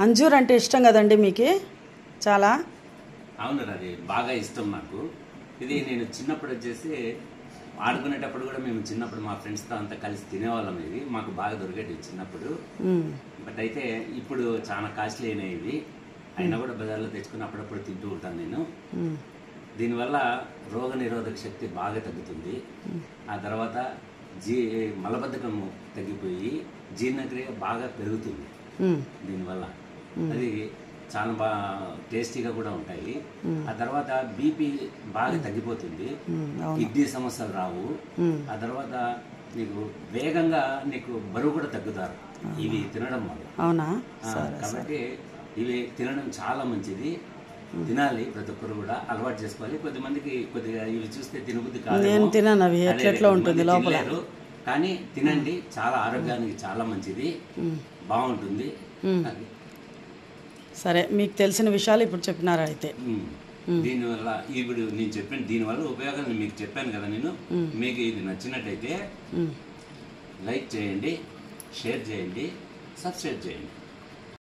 అంజూర్ అంటే ఇష్టం కదండి మీకు చాలా? అవును, అది బాగా ఇష్టం నాకు. ఇది నేను చిన్నప్పుడు వచ్చేసి ఆడుకునేటప్పుడు కూడా మేము చిన్నప్పుడు మా ఫ్రెండ్స్తో అంతా కలిసి తినేవాళ్ళం. ఇది మాకు బాగా దొరికేది చిన్నప్పుడు. బట్ అయితే ఇప్పుడు చాలా కాస్ట్లీ అయినాయి ఇవి. అయినా కూడా బజార్లో తెచ్చుకుని అప్పుడప్పుడు తింటూ ఉంటాను నేను. దీనివల్ల రోగ నిరోధక శక్తి బాగా తగ్గుతుంది. ఆ తర్వాత మలబద్ధకము తగ్గిపోయి జీర్ణక్రియ బాగా పెరుగుతుంది దీనివల్ల. అది చాలా బాగా టేస్టీగా కూడా ఉంటాయి. ఆ తర్వాత బీపీ బాగా తగ్గిపోతుంది, కిడ్నీ సమస్యలు రావు. ఆ తర్వాత నీకు వేగంగా నీకు బరువు కూడా తగ్గుతారు ఇవి తినడం వల్ల. అవునా? కాబట్టి ఇవి తినడం చాలా మంచిది. తినాలి, ప్రతి ఒక్కరు కూడా అలవాటు చేసుకోవాలి. కొద్దిమందికి కొద్దిగా ఇవి చూస్తే తినబుద్ధి కాదు, నేను తినను, అవి ఎట్లా ఉంటుంది లోపల. కానీ తినండి, చాలా ఆరోగ్యానికి చాలా మంచిది, బాగుంటుంది. సరే, మీకు తెలిసిన విషయాలు ఇప్పుడు చెప్పినారా అయితే? దీనివల్ల ఇప్పుడు నేను చెప్పిన దీనివల్ల ఉపయోగాలు మీకు చెప్పాను కదా నేను. మీకు ఇది నచ్చినట్టయితే లైక్ చేయండి, షేర్ చేయండి, సబ్స్క్రైబ్ చేయండి.